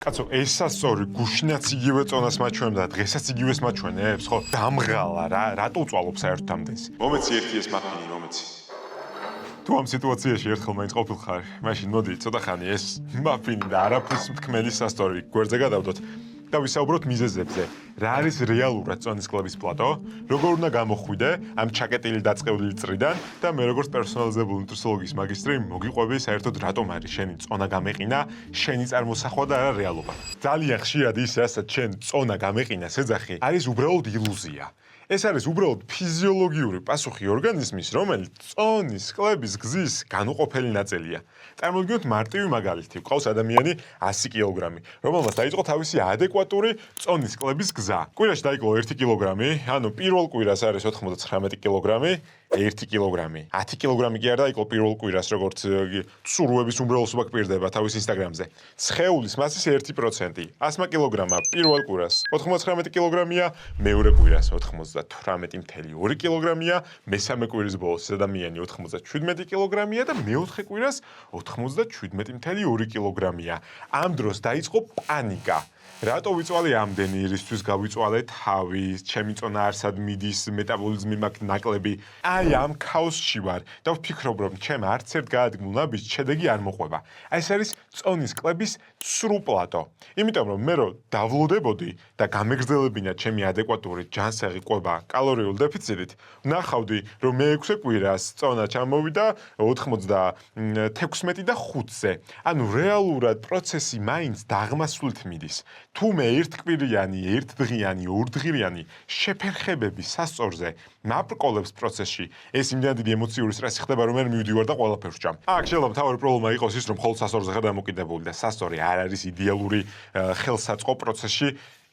კაცო, ესასწორი გუშინაც იგივე წონას მაჩვენებდა, დღესაც იგივეს მაჩვენებს, ხო? დამღალა რა, რატო უწვალობ საერთოდ ამდენს? მომეცი ერთი ეს მაფინი, მომეცი. თუ ამ სიტუაციაში ერთხელ მაინც ყოფილხარ, მაშინ მოდი, ცოტა ხანი ეს მაფინი და არაფრის მთქმელი სასტორი გვერდზე გადავდოთ. და ვისაუბროთ მიზეზებზე. რა არის რეალურად წონის კლუბის პლატო? როგორ უნდა გამოხვიდე ამ ჩაკეტილი დაწყებული წრიდან და მე როგორც პერსონალიზებული ნუტრიციოლოგიის მაგისტრი მოგიყვები საერთოდ რატომ არის შენი წონა გამეყინა, შენი წარმოსახვა და არა რეალობა. ძალიან ხშირად ის რასაც შენ წონა გამეყინას ეძახი, არის უბრალოდ ილუზია. ეს არის უბრალოდ ფიზიოლოგიური პასუხი ორგანიზმის, რომელიც წონის კლების გზის განუყოფელი ნაწილია. წარმოგიდგენთ მარტივი მაგალითი, გვყავს ადამიანი 100 კილოგრამი, რომელმაც დაიწყო თავისი ადეკვატური წონის კლების გზა. კვირაში დაიკლო 1 კილოგრამი, ანუ პირველ კვირას არის 99 კილოგრამი, 1 კილოგრამი. 10 კილოგრამი კი არ დაიკლო პირველ კვირას, როგორც ცურვების უმრავლესობა გპირდება თავის ინსტაგრამზე. სხეულის მასის 1%, 100 კილოგრამა პირველ კვირას, 99 კილოგრამია, მეორე კვირას 98.2 კილოგრამია, მესამე კვირის ბოლოს ადამიანი 97 კილოგრამია და მეოთხე კვირას 97.2 კილოგრამია. ამ დროს დაიწყო პანიკა. რატო ვიწვალე ამდენი, რისთვის გავიწვალე თავი, ჩემი წონა არსად მიდის, მეტაბოლიზმი მაქვს ნაკლები. აი ამ ქაოსში ვარ და ვფიქრობ, რომ ჩემ არც ერთ გაადგმულ ნაბიჯს შედეგი არ მოყვება. აი ეს არის წონის კლების ცრუ პლატო. იმიტომ რომ მე რო დავლოდებოდი და გამეგრძელებინა ჩემი ადეკვატური ჯანსაღი კვება კალორიულ დეფიციტით, ვნახავდი, რომ მე-6 კვირას წონა ჩამოვიდა 96 და 5-ზე. ანუ რეალურად პროცესი მაინც დაღმასვლით მიდის. თუ მე ერთკვირიანი, ერთდღიანი, ორდღიანი შეფერხებები სასწორზე მაბრკოლებს პროცესში, ეს იმდენად დიდი ემოციური სტრესი ხდება, რომ მე მივდივარ და ყველაფერს ვჭამ. აქ შეიძლება მთავარი პრობლემა იყოს ის, რომ მხოლოდ სასწორზე ხარ დამოკიდებული და სასწორი არ არის იდეალური ხელსაწყო პროცესში.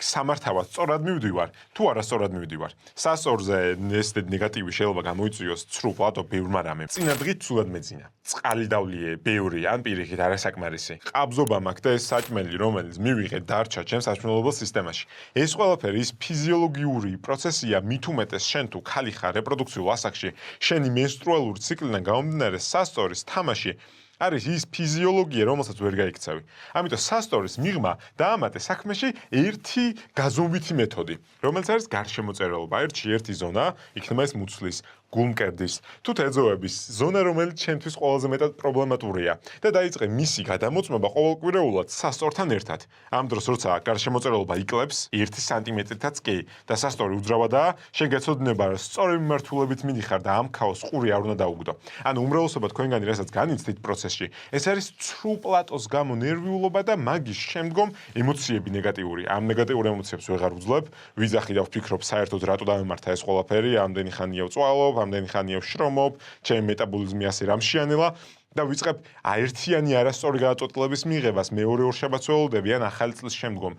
სამართავად სწორად მივდივარ, თუ არა სწორად მივდივარ. სასწორზე ესეთი ნეგატივი შეიძლება გამოიწვიოს ცრუ პლატო ბევრმა რამემ. წინა დღით ცუდად მეძინა. წყალი დავლიე, ბევრი, ან პირიქით არასაკმარისი. ყაბზობა მაქვს და ეს საჭმელი, რომელიც მივიღე დარჩა ჩემს საშუალებელ სისტემაში. ეს ყველაფერი ის ფიზიოლოგიური პროცესია, მით უმეტეს შენ თუ ქალი ხარ რეპროდუქციულ ასაკში, შენი მენსტრუალური ციკლიდან გამომდინარე სასწორის თამაში არის ის ფიზიოლოგია, რომელსაც ვერ გაიქცევი. ამიტომ სასტორის მიღმა დაამატე საქმეში ერთი გაზომვითი მეთოდი, რომელიც არის გარშემოწერილობა. ერთი ზონა, იქნება ეს მუცლის, გულმკერდის, თუ თეძოვების ზონა, რომელიც ჩემთვის ყველაზე მეტად პრობლემატურია და დაიწყე მისი გადამოწმება ყოველკვირეულად სასტორთან ერთად. ამ დროს როცა გარშემოწერილობა იკლებს 1 სანტიმეტრითაც კი და სასტორი უძრავადაა, შენ გეცოდინება, რომ სწორი მიმართულებით მიდიხარ და ამ ქაოს ყური არ უნდა დაუგდო. ანუ უმრავლესობა თქვენგანი რასაც განიცდით პროცესში, ეს არის ცრუ პლატოს გამო ნერვიულობა და მაგის შემდგომ ემოციები ნეგატიური. ამ ნეგატიურ ემოციებს ვეღარ ვძლებ, ვიძახი და ვფიქრობ საერთოდ რატო დამემართა ეს ყველაფერი, ამდენი ხანია ვწვალობ, ამდენი ხანია ვშრომობ, ჩემი მეტაბოლიზმი ასე რამშიანელა და ვიწყებ აერთიანი არასწორი გადაწყვეტილების მიღებას, მეორე ორშაბათს ველოდები ან ახალი წლის შემდგომ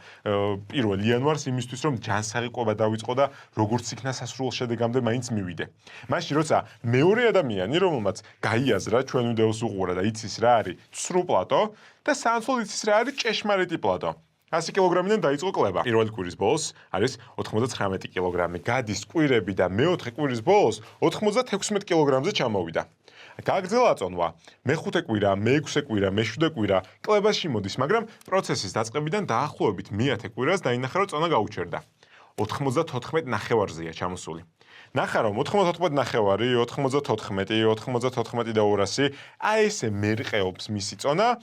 1 იანვარს იმისთვის რომ ჯანსაღი კვება დავიწყო და როგორც იქნა სასურველ შედეგამდე მაინც მივიდე. მაშინ როცა მეორე ადამიანი, რომელმაც გაიაზრა ჩვენ ვიდეოს უყურა და იცის რა არის ცრუ პლატო და საანცვლოდ იცის რა არის ჭეშმარიტი პლატო. 100 კილოგრამიდან დაიწყო კლება. პირველი კვირის ბოლოს არის 99 კილოგრამი. გადის კვირები და მეოთხე კვირის ბოლოს 96 კილოგრამზე ჩამოვიდა. გაგრძელა წონვა. მე-5 კვირა, მე-6 კვირა, მე-7 კვირა კლებაში მოდის, მაგრამ პროცესის დაწყებიდან დაახლოებით მე-10 კვირას დაინახა, რომ წონა გაუჩერდა. 94 ნახევარზეა ჩამოსული. ნახა რომ 94 ნახევარი, 94, 94 და 200, აი ესე მერყეობს მისი წონა.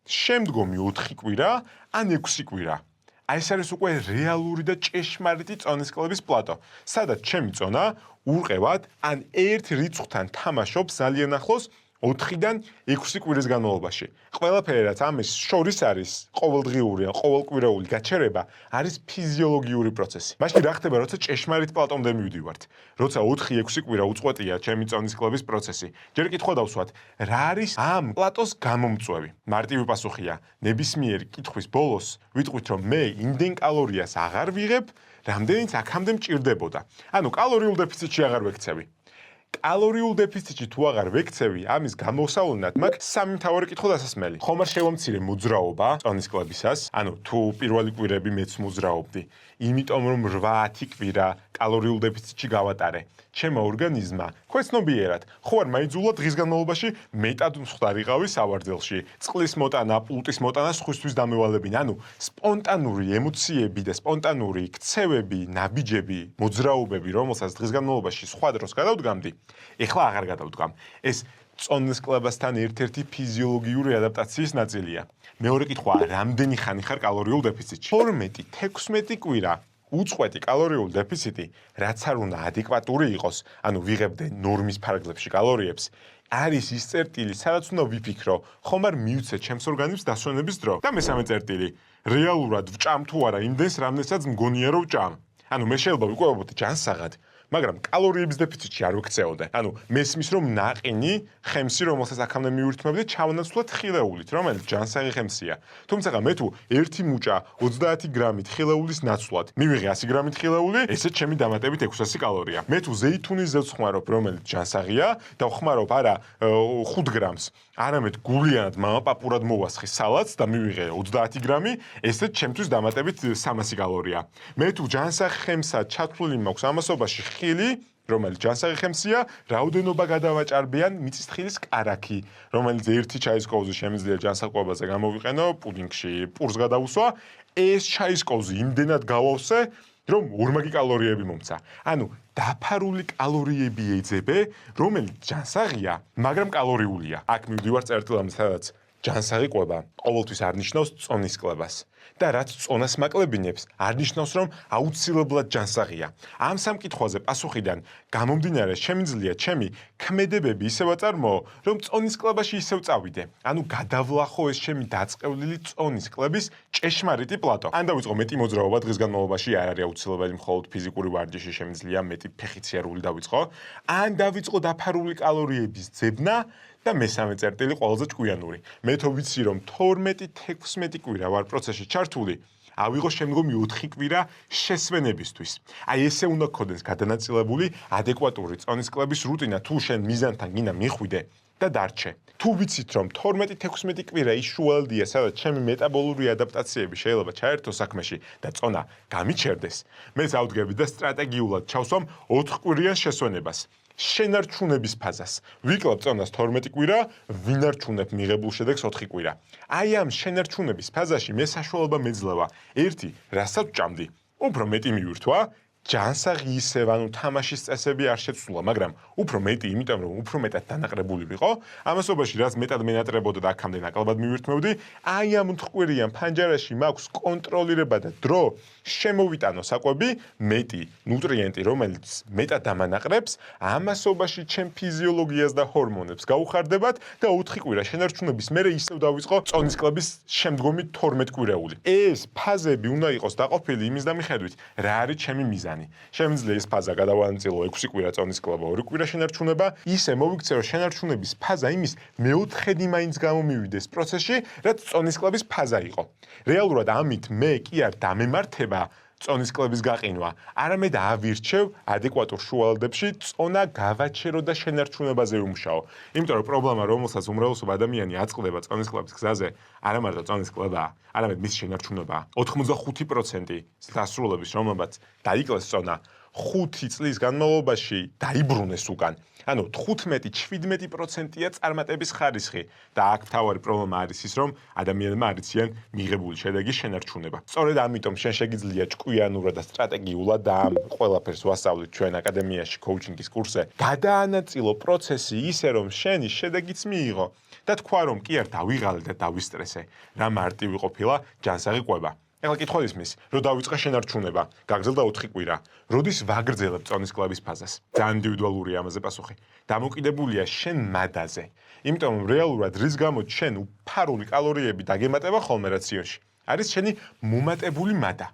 შემდგომი 4 კვირა ან 6 კვირა. აი ეს არის უკვე რეალური და ჭეშმარიტი წონის კლების პლატო, სადაც ჩემი წონა ურყევად ან ერთ რიცხვთან თამაშობს ძალიან ახლოს 4-დან 6 კვირის განმავლობაში. ყველაფერი რაც ამის შორის არის, ყოველდღიური ან ყოველკვირეული გაჩერება არის ფიზიოლოგიური პროცესი. მაშინ რა ხდება, როცა ჭეშმარიტ პლატომდე მივდივართ? როცა 4-6 კვირა უწყვეტია ჩემი წონის კლების პროცესი. ჯერ კითხვა დავსვათ, რა არის ამ პლატოს გამომწვევი? მარტივი პასუხია, ნებისმიერი კითხვის ბოლოს ვიტყვით, რომ მე იმდენ კალორიას აღარ ვიღებ, რამდენიც აქამდე მჭირდებოდა. ანუ კალორიულ დეფიციტში აღარ ვექცევი. კალორიულ დეფიციტში თუ აღარ ვექცევი, ამის გამოსავლენად მაქვს სამი მთავარი კითხვა დასასმელი. ხომ არ შევამცირე მოძრაობა წონის კლებისას, ანუ თუ პირველი კვირები მეც მოძრაობდი, იმიტომ რომ 8-10 კვირა კალორიულ დეფიციტში გავატარე. ჩემო ორგანიზმა ქვეცნობიერად ხო არ მაიძულა დღის განმავლობაში მეტად მხვდარიყავი სავარძელში. წყლის მოტანა, პულტის მოტანა სხვისთვის დამევალებინ. ანუ სპონტანური ემოციები და სპონტანური ქცევები, ნაბიჯები, მოძრაობები, რომელსაც დღის განმავლობაში სხვა დროს გადავდგამდი, ეხლა აღარ გადავდგამ. ეს წონის კლებასთან ერთ-ერთი ფიზიოლოგიური ადაპტაციის ნაწილია. მეორე კითხვა, რამდენი ხანი ხარ კალორიულ დეფიციტში? 12-16 კვირა უწყვეტი კალორიული დეფიციტი, რაც არ უნდა ადეკვატური იყოს, ანუ ვიღებდე ნორმის ფარგლებში კალორიებს, არის ის წერტილი, სადაც უნდა ვიფიქრო, ხომ არ მივცე ჩემს ორგანიზმს დასვენების დრო. და მესამე წერტილი, რეალურად ვჭამ თუ არა იმდენს, რამდენსაც მგონია რომ ვჭამ. ანუ მე შეიძლება ვიკვებებოდი ჯანსაღად, მაგრამ კალორიების დეფიციტში არ ვიქცეოდე. ანუ მესმის რომ ნაყინი ხემსი, რომელსაც აქამდე მივირთმევდი, ჩავანაცვლოთ ხილეულით, რომელიც ჯანსაღი ხემსია. თუმცა მე თუ 1 მუჭა 30 გრამით ხილეულის ნაცვლად მივიღე 100 გრამით ხილეული, ესეც ჩემი დამატებით 600 კალორია. მე თუ ზეითუნის ზეთს ხმარობ, რომელიც ჯანსაღია და ვხმარობ არა 5 გრამს, არამედ გულიანად მამაპაპურად მოვასხი სალატს და მივიღე 30 გრამი, ესეც ჩემთვის დამატებით 300 კალორია. მე თუ ჯანსაღ ხემსა ჩათვლილი მაქვს ამასობაში ხილი, რომელიც ჯანსაღი ხემსია, რაოდენობა გადავაჭარბიან მიწისთხილის კარაქი, რომელიც ერთი ჩაის კოვზი შემიძლია ჯანსაღ-კვებაზე გამოვიყენო, პუდინგში პურს გადავუსვა, ეს ჩაის კოვზი იმდენად გავავსე, რომ ორმაგი კალორიები მომცა. ანუ დაფარული კალორიები ეძებე, რომელიც ჯანსაღია, მაგრამ კალორიულია. აქ მივდივარ წერტილამდე, სადაც ჯანსაღი კვება ყოველთვის არ ნიშნავს წონის კლებას. და რაც წონას მაკლებინებს, არ ნიშნავს, რომ აუცილებლად ჯანსაღია. ამ სამ კითხვაზე პასუხიდან გამომდინარე, შემიძლია ჩემი ქმედებები ისევ აწარმოო, რომ წონის კლებაში ისევ წავიდე. ანუ გადავლახო ეს ჩემი დაწყევლილი წონის კლების ჭეშმარიტი პლატო. ან დავიწყო მეტი მოძრაობა დღის განმავლობაში, არ არის აუცილებელი მხოლოდ ფიზიკური ვარჯიში, შემიძლია მეტი ფეხიციარული დავიწყო. ან დავიწყო დაფარული კალორიების ძებნა და მესამე წერტილი ყველაზე ჭკვიანური. მე თო ვიცი რომ 12-16 კვირა ვარ პროცესში ჩართული, ავიღო შემდგომი 4 კვირა შესვენებისთვის. აი ესე უნდა გქონდეს გადანაწილებული ადეკვატური წონის კლების რუტინა, თუ შენ მიზანთან გინდა მიხვიდე და დარჩე. თუ ვიცით რომ 12-16 კვირა ის შუალდია, სადაც ჩემი მეტაბოლური ადაპტაციები შეიძლება ჩაერთო საქმეში და წონა გამიჩერდეს, მე წავდგები და სტრატეგიულად ჩავსვამ 4 კვირიან შესვენებას. შენარჩუნების ფაზას. ვიკლებ წონას 12 კვირა, ვინარჩუნებ მიღებულ შედეგს 4 კვირა. აი ამ შენარჩუნების ფაზაში მე საშუალება მეძლევა. 1. რასაც ვჭამდი, უფრო მეტი მივირთვა, ჯანსაღი ისევ, ანუ თამაშის წესები არ შეცვლა, მაგრამ უფრო მეტი, იმიტომ რომ უფრო მეტად დანაყრებული ვიყო, ამასობაში რაც მეტად მენატრებოდა და აქამდე ნაკლებად მივირთმევდი, აი ამ 4 კვირიან ფანჯარაში მაქვს კონტროლირება და დრო შემოვიტანო საკვები, მეტი ნუტრიენტი, რომელიც მეტად დამანაყრებს, ამასობაში ჩემ ფიზიოლოგიას და ჰორმონებს გაუხარდებათ და 4 კვირა შენარჩუნების მერე ისევ დავიწყო წონის კლების შემდგომი 12 კვირეული. ეს ფაზები უნდა იყოს დაყოფილი იმის დამიხედვით, რა არის ჩემი მიზანი. შემიძლია ეს ფაზა გადავანაწილო 6 კვირა წონის კლება, 2 კვირა შენარჩუნება, ისე მოვიქცე რომ შენარჩუნების ფაზა იმის მეოთხედი მაინც გამომივიდეს პროცესში, რაც წონის კლების ფაზა იყო. რეალურად ამით მე კი არ დამემართება წონის კლების გაყინვა, არამედ ავირჩევ ადეკვატურ შუალედებში წონა გავაჩერო და შენარჩუნებაზე ვიმუშაო. იმიტომ რომ პრობლემა, რომელსაც უმრავლესობა ადამიანი აწყდება წონის კლების გზაზე, არა მარტო წონის კლებაა, არამედ მის შენარჩუნებაა. 85% დასრულების, რომელმაც დაიკლეს წონა, 5 წლის განმავლობაში დაიბრუნეს უკან. ანუ 15-17%-ია წარმატების ხარისხი და აქ მთავარი პრობლემა არის ის, რომ ადამიანებმა არ იციან მიღებული შედეგის შენარჩუნება. სწორედ ამიტომ შენ შეგიძლია ჭკვიანურად და სტრატეგიულად და ამ ყველაფერს ვასწავლით ჩვენ აკადემიაში კოუჩინგის კურსზე. გადაანაწილო პროცესი ისე, რომ შენი შედეგიც მიიღო და თქვა რომ კი არ დავიღალე და დავისტრესე, რა მარტივი ყოფილა ჯანსაღი კვება. ეხლა კითხვა ისმის, რომ დავიწყე შენარჩუნება, გაგრძელდა 4 კვირა. როდის ვაგრძელებ წონის კლების ფაზას? ძალიან ინდივიდუალურია ამაზე პასუხი. დამოკიდებულია შენ მადაზე. იმიტომ რომ რეალურად რის გამოც შენ უფარული კალორიები დაგემატება ხოლმე რაციონში. არის შენი მომატებული მადა.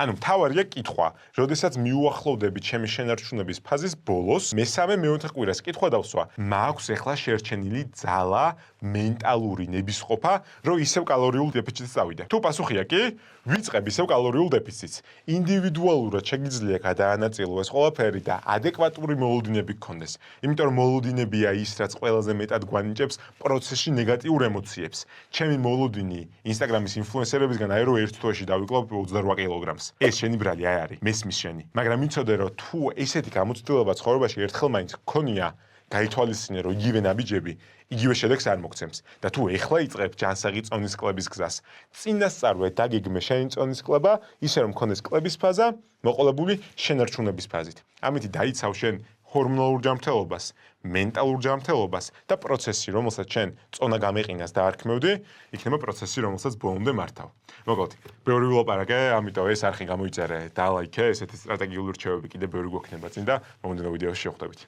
ანუ მთავარია კითხვა, როდესაც მიუახლოვდები ჩემი შენარჩუნების ფაზის ბოლოს, მესამე მეოთხე კვირას კითხვა დავსვა, მაქვს ეხლა შერჩენილი ძალა მენტალური ნებისყოფა, რომ ისევ კალორიულ დეფიციტს წავიდე. თუ პასუხია კი, ვიწყებ ისევ კალორიულ დეფიციტს. ინდივიდუალურად შეგიძლია გადაანაწილო ეს ყველაფერი და ადეკვატური მოლოდინები გქონდეს. იმიტომ რომ მოლოდინებია ის, რაც ყველაზე მეტად გვანიჭებს პროცესში ნეგატიურ ემოციებს. ჩემი მოლოდინი Instagram-ის ინფლუენსერებისგან აი რომ ერთ თვეში დავიკლავ 28 კილოგრამს. ეს შენი ბრალი აი არის, მესმის შენი. მაგრამ იცოდე რომ თუ ესეთი გამოცდილება ცხოვრებაში ერთხელ მაინც გქონია, გაითვალისწინე რომ იგივე ნაბიჯები იგივე შედეგს არ მოგცემს და თუ ეხლა იწყებ ჯანსაღი წონის კლების გზას, წინასწარვე დაგეგმე შენი წონის კლება, ისე რომ მქონდეს კლების ფაზა, მოყოლებული შენარჩუნების ფაზით. ამით დაიცავ შენ ჰორმონალურ ჯანმრთელობას, მენტალურ ჯანმრთელობას და პროცესი, რომელსაც შენ წონა გამეყინას დაარქმევდი, იქნება პროცესი, რომელსაც ბოლომდე მართავ. მოკლედ, ბევრი ვილაპარაკე, ამიტომ ეს არხი გამოიწერე და ლაიქე, ესეთი სტრატეგიული რჩევები კიდე ბევრი გვექნება წინ და მომდევნო ვიდეოში შევხვდებით.